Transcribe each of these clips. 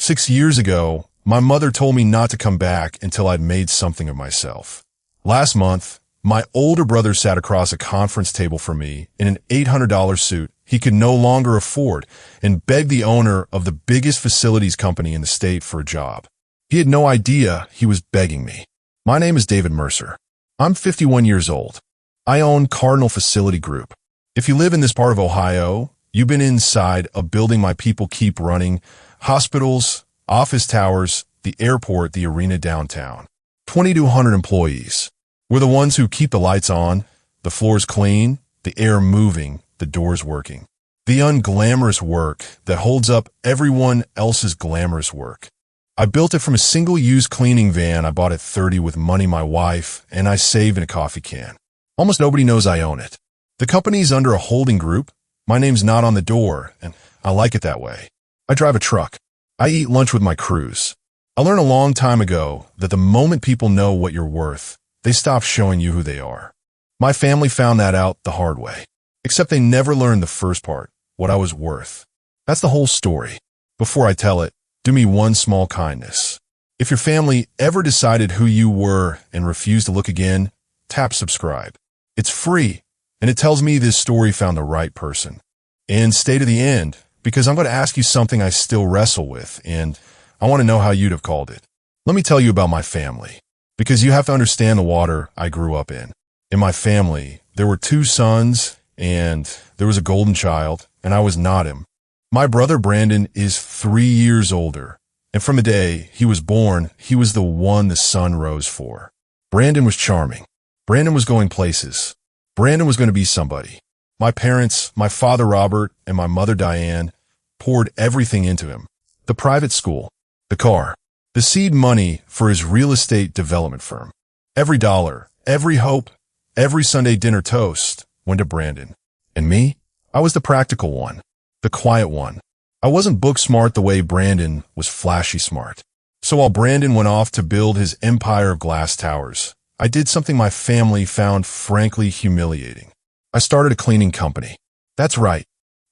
6 years ago, my mother told me not to come back until I'd made something of myself. Last month, my older brother sat across a conference table from me in an $800 suit he could no longer afford and begged the owner of the biggest facilities company in the state for a job. He had no idea he was begging me. My name is David Mercer. I'm 51 years old. I own Cardinal Facility Group. If you live in this part of Ohio, you've been inside a building my people keep running, hospitals, office towers, the airport, the arena downtown. 2,200 employees. We're the ones who keep the lights on, the floors clean, the air moving, the doors working. The unglamorous work that holds up everyone else's glamorous work. I built it from a single-use cleaning van I bought at 30 with money my wife and I saved in a coffee can. Almost nobody knows I own it. The company's under a holding group. My name's not on the door, and I like it that way. I drive a truck. I eat lunch with my crews. I learned a long time ago that the moment people know what you're worth, they stop showing you who they are. My family found that out the hard way. Except they never learned the first part, what I was worth. That's the whole story. Before I tell it, do me one small kindness. If your family ever decided who you were and refused to look again, tap subscribe. It's free, and it tells me this story found the right person. And stay to the end, because I'm going to ask you something I still wrestle with, and I want to know how you'd have called it. Let me tell you about my family, because you have to understand the water I grew up in. In my family, there were 2 sons, and there was a golden child, and I was not him. My brother Brandon is 3 years older, and from the day he was born, he was the one the sun rose for. Brandon was charming. Brandon was going places. Brandon was going to be somebody. My parents, my father Robert, and my mother Diane, poured everything into him. The private school, the car, the seed money for his real estate development firm. Every dollar, every hope, every Sunday dinner toast went to Brandon. And me? I was the practical one. The quiet one. I wasn't book smart the way Brandon was flashy smart. So while Brandon went off to build his empire of glass towers, I did something my family found frankly humiliating. I started a cleaning company. That's right.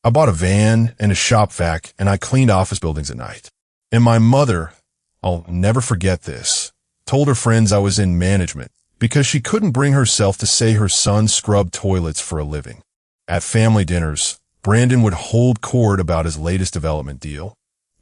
I bought a van and a shop vac and I cleaned office buildings at night. And my mother, I'll never forget this, told her friends I was in management because she couldn't bring herself to say her son scrubbed toilets for a living. At family dinners, Brandon would hold court about his latest development deal,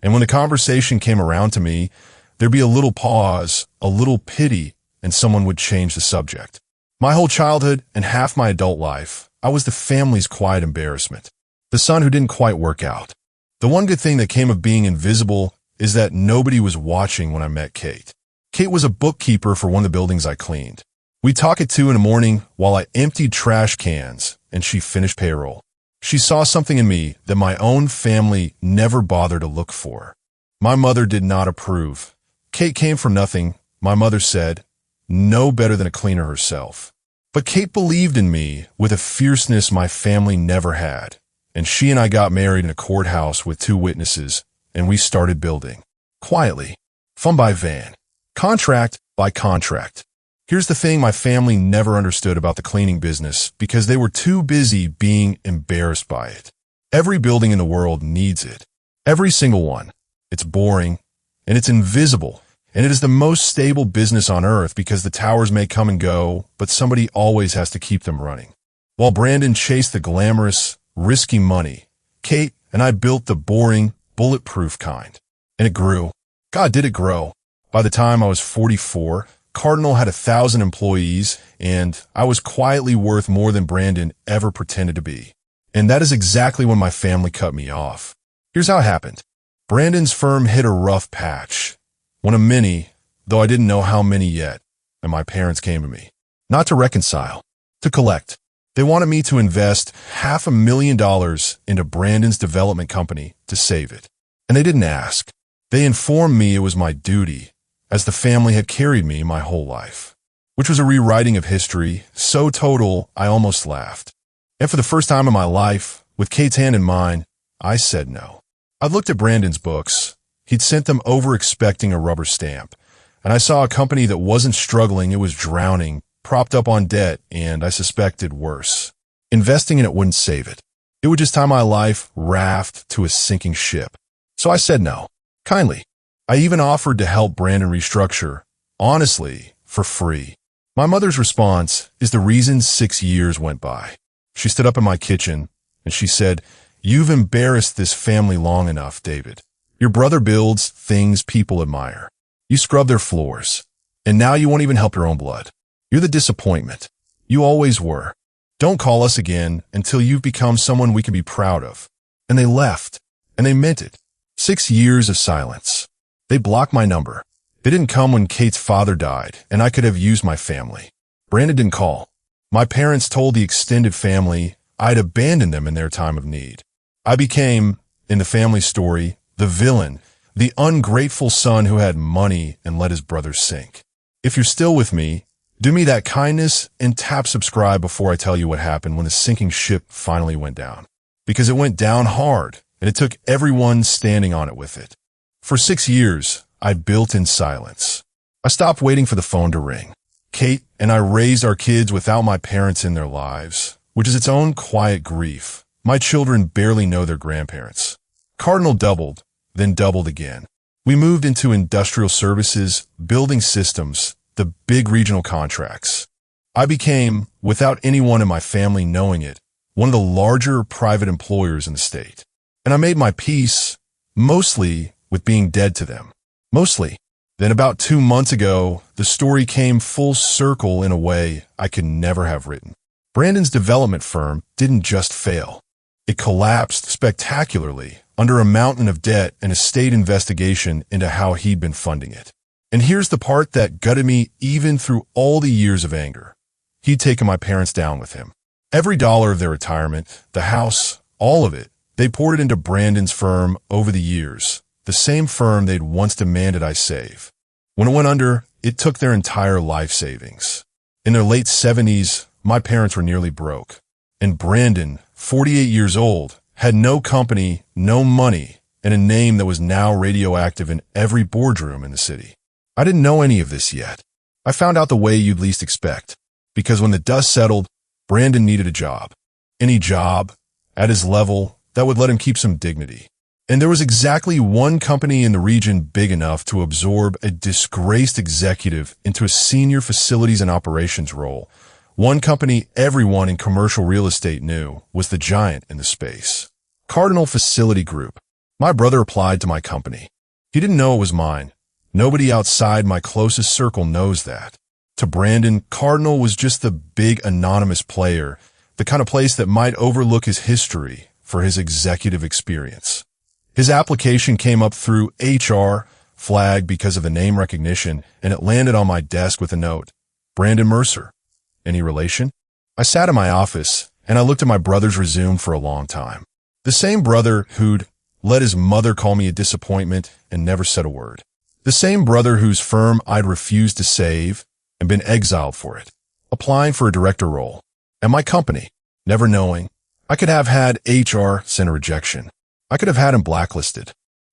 and when the conversation came around to me, there'd be a little pause, a little pity, and someone would change the subject. My whole childhood and half my adult life, I was the family's quiet embarrassment, the son who didn't quite work out. The one good thing that came of being invisible is that nobody was watching when I met Kate. Kate was a bookkeeper for one of the buildings I cleaned. We'd talk at 2 in the morning while I emptied trash cans, and she finished payroll. She saw something in me that my own family never bothered to look for. My mother did not approve. Kate came from nothing, my mother said, no better than a cleaner herself. But Kate believed in me with a fierceness my family never had, and she and I got married in a courthouse with 2 witnesses, and we started building. Quietly. Fun by van. Contract by contract. Here's the thing my family never understood about the cleaning business because they were too busy being embarrassed by it. Every building in the world needs it. Every single one. It's boring, and it's invisible, and it is the most stable business on earth because the towers may come and go, but somebody always has to keep them running. While Brandon chased the glamorous, risky money, Kate and I built the boring, bulletproof kind. And it grew. God, did it grow. By the time I was 44, Cardinal had 1,000 employees, and I was quietly worth more than Brandon ever pretended to be. And that is exactly when my family cut me off. Here's how it happened. Brandon's firm hit a rough patch. One of many, though I didn't know how many yet, and my parents came to me. Not to reconcile, to collect. They wanted me to invest $500,000 into Brandon's development company to save it. And they didn't ask. They informed me it was my duty, as the family had carried me my whole life, which was a rewriting of history, so total I almost laughed. And for the first time in my life, with Kate's hand in mine, I said no. I looked at Brandon's books. He'd sent them over expecting a rubber stamp, and I saw a company that wasn't struggling, it was drowning, propped up on debt, and I suspected worse. Investing in it wouldn't save it. It would just tie my life raft to a sinking ship. So I said no, kindly. I even offered to help Brandon restructure, honestly, for free. My mother's response is the reason 6 years went by. She stood up in my kitchen and she said, "You've embarrassed this family long enough, David. Your brother builds things people admire. You scrub their floors. And now you won't even help your own blood. You're the disappointment. You always were. Don't call us again until you've become someone we can be proud of." And they left. And they meant it. 6 years of silence. They blocked my number. They didn't come when Kate's father died, and I could have used my family. Brandon didn't call. My parents told the extended family I'd abandoned them in their time of need. I became, in the family story, the villain, the ungrateful son who had money and let his brothers sink. If you're still with me, do me that kindness and tap subscribe before I tell you what happened when the sinking ship finally went down. Because it went down hard, and it took everyone standing on it with it. For 6 years, I built in silence. I stopped waiting for the phone to ring. Kate and I raised our kids without my parents in their lives, which is its own quiet grief. My children barely know their grandparents. Cardinal doubled, then doubled again. We moved into industrial services, building systems, the big regional contracts. I became, without anyone in my family knowing it, one of the larger private employers in the state. And I made my peace, mostly with being dead to them. Mostly. Then about 2 months ago, the story came full circle in a way I could never have written. Brandon's development firm didn't just fail. It collapsed spectacularly under a mountain of debt and a state investigation into how he'd been funding it. And here's the part that gutted me even through all the years of anger. He'd taken my parents down with him. Every dollar of their retirement, the house, all of it, they poured it into Brandon's firm over the years. The same firm they'd once demanded I save. When it went under, it took their entire life savings. In their late 70s, my parents were nearly broke. And Brandon, 48 years old, had no company, no money, and a name that was now radioactive in every boardroom in the city. I didn't know any of this yet. I found out the way you'd least expect. Because when the dust settled, Brandon needed a job. Any job, at his level, that would let him keep some dignity. And there was exactly one company in the region big enough to absorb a disgraced executive into a senior facilities and operations role. One company everyone in commercial real estate knew was the giant in the space. Cardinal Facility Group. My brother applied to my company. He didn't know it was mine. Nobody outside my closest circle knows that. To Brandon, Cardinal was just the big anonymous player, the kind of place that might overlook his history for his executive experience. His application came up through HR, flagged because of the name recognition, and it landed on my desk with a note. Brandon Mercer. Any relation? I sat in my office, and I looked at my brother's resume for a long time. The same brother who'd let his mother call me a disappointment and never said a word. The same brother whose firm I'd refused to save and been exiled for it. Applying for a director role. And my company, never knowing. I could have had HR send a rejection. I could have had him blacklisted.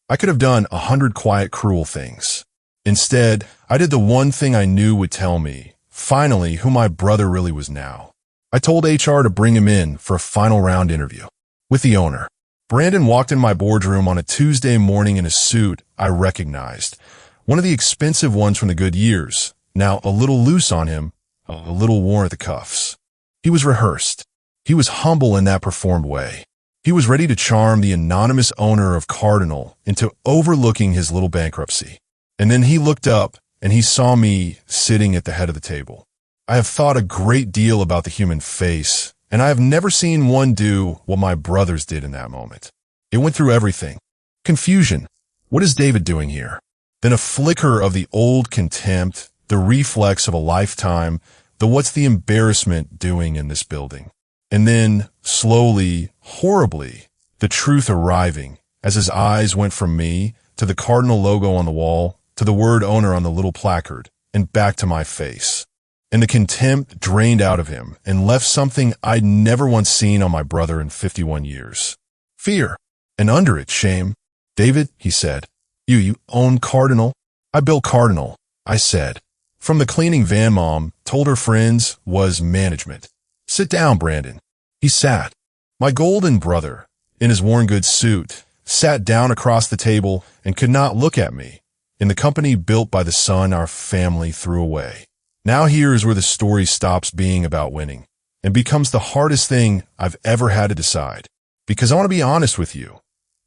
I could have done 100 quiet, cruel things. Instead, I did the one thing I knew would tell me, finally, who my brother really was now. I told HR to bring him in for a final round interview with the owner. Brandon walked in my boardroom on a Tuesday morning in a suit I recognized, one of the expensive ones from the good years, now a little loose on him, a little worn at the cuffs. He was rehearsed. He was humble in that performed way. He was ready to charm the anonymous owner of Cardinal into overlooking his little bankruptcy. And then he looked up and he saw me sitting at the head of the table. I have thought a great deal about the human face, and I have never seen one do what my brothers did in that moment. It went through everything. Confusion. What is David doing here? Then a flicker of the old contempt, the reflex of a lifetime, the what's the embarrassment doing in this building? And then, slowly, horribly, the truth arriving as his eyes went from me to the Cardinal logo on the wall, to the word owner on the little placard, and back to my face. And the contempt drained out of him and left something I'd never once seen on my brother in 51 years. Fear. And under it, shame. David, he said, you own Cardinal? I built Cardinal, I said. From the cleaning van mom told her friends was management. Sit down, Brandon. He sat. My golden brother, in his worn goods suit, sat down across the table and could not look at me. in the company built by the son our family threw away. Now here is where the story stops being about winning and becomes the hardest thing I've ever had to decide. Because I want to be honest with you.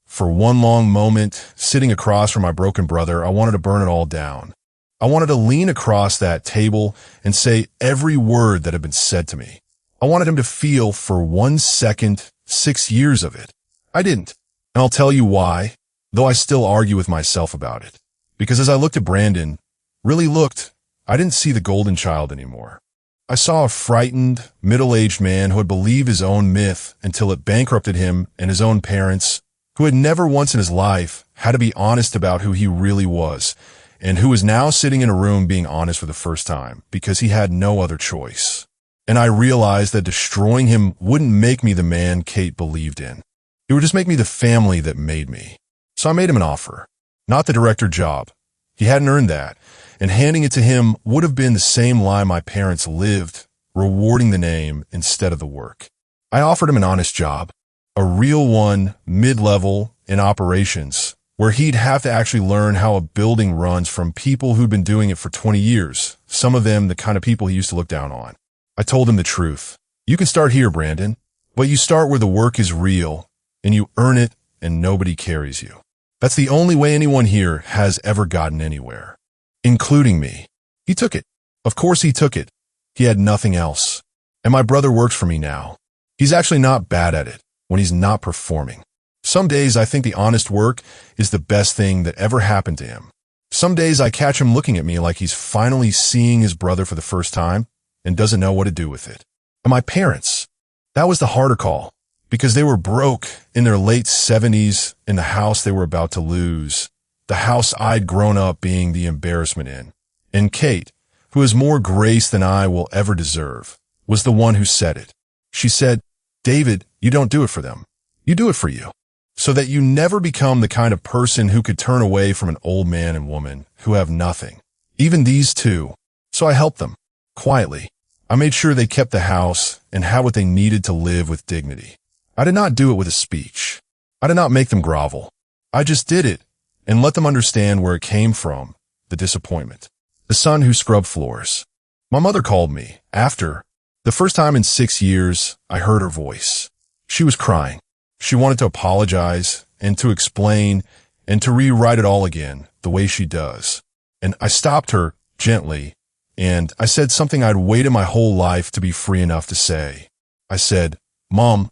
For one long moment, sitting across from my broken brother, I wanted to burn it all down. I wanted to lean across that table and say every word that had been said to me. I wanted him to feel for 1 second 6 years of it. I didn't. And I'll tell you why, though I still argue with myself about it. Because as I looked at Brandon, really looked, I didn't see the golden child anymore. I saw a frightened, middle-aged man who had believed his own myth until it bankrupted him and his own parents, who had never once in his life had to be honest about who he really was, and who was now sitting in a room being honest for the first time because he had no other choice. And I realized that destroying him wouldn't make me the man Kate believed in. It would just make me the family that made me. So I made him an offer. Not the director job. He hadn't earned that, and handing it to him would have been the same lie my parents lived, rewarding the name instead of the work. I offered him an honest job, a real one, mid-level, in operations, where he'd have to actually learn how a building runs from people who'd been doing it for 20 years, some of them the kind of people he used to look down on. I told him the truth. You can start here, Brandon, but you start where the work is real, and you earn it, and nobody carries you. That's the only way anyone here has ever gotten anywhere, including me. He took it. Of course he took it. He had nothing else. And my brother works for me now. He's actually not bad at it when he's not performing. Some days I think the honest work is the best thing that ever happened to him. Some days I catch him looking at me like he's finally seeing his brother for the first time and doesn't know what to do with it. And my parents, that was the harder call, because they were broke in their late 70s in the house they were about to lose, the house I'd grown up being the embarrassment in. And Kate, who has more grace than I will ever deserve, was the one who said it. She said, "David, you don't do it for them. You do it for you, so that you never become the kind of person who could turn away from an old man and woman who have nothing, even these two." So I helped them, quietly. I made sure they kept the house and had what they needed to live with dignity. I did not do it with a speech. I did not make them grovel. I just did it and let them understand where it came from, the disappointment. The son who scrubbed floors. My mother called me after. The first time in 6 years, I heard her voice. She was crying. She wanted to apologize and to explain and to rewrite it all again the way she does. And I stopped her gently, and I said something I'd waited my whole life to be free enough to say. I said, "Mom,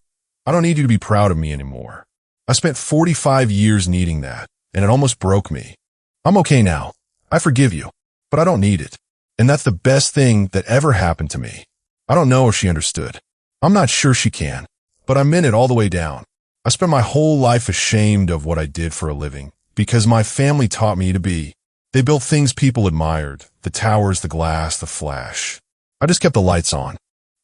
I don't need you to be proud of me anymore. I spent 45 years needing that, and it almost broke me. I'm okay now. I forgive you, but I don't need it. And that's the best thing that ever happened to me." I don't know if she understood. I'm not sure she can, but I meant it all the way down. I spent my whole life ashamed of what I did for a living, because my family taught me to be. They built things people admired, the towers, the glass, the flash. I just kept the lights on.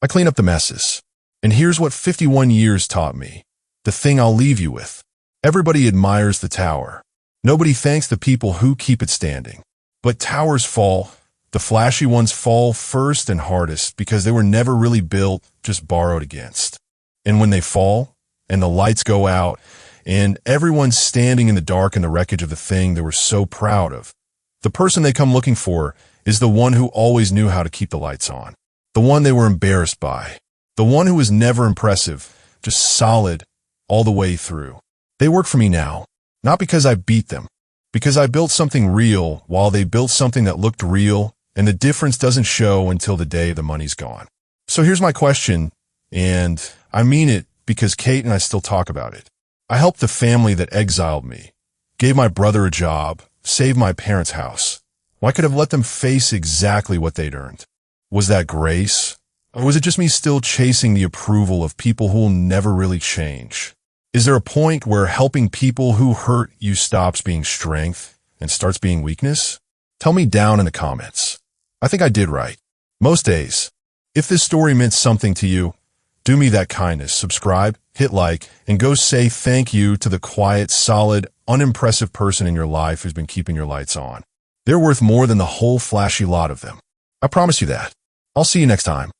I cleaned up the messes. And here's what 51 years taught me, the thing I'll leave you with. Everybody admires the tower. Nobody thanks the people who keep it standing. But towers fall. The flashy ones fall first and hardest because they were never really built, just borrowed against. And when they fall, and the lights go out, and everyone's standing in the dark in the wreckage of the thing they were so proud of, the person they come looking for is the one who always knew how to keep the lights on, the one they were embarrassed by, the one who was never impressive, just solid all the way through. They work for me now, not because I beat them, because I built something real while they built something that looked real, and the difference doesn't show until the day the money's gone. So here's my question, and I mean it because Kate and I still talk about it. I helped the family that exiled me, gave my brother a job, saved my parents' house. Well, I could have let them face exactly what they'd earned. Was that grace? Or was it just me still chasing the approval of people who will never really change? Is there a point where helping people who hurt you stops being strength and starts being weakness? Tell me down in the comments. I think I did right. Most days. If this story meant something to you, do me that kindness, subscribe, hit like, and go say thank you to the quiet, solid, unimpressive person in your life who's been keeping your lights on. They're worth more than the whole flashy lot of them. I promise you that. I'll see you next time.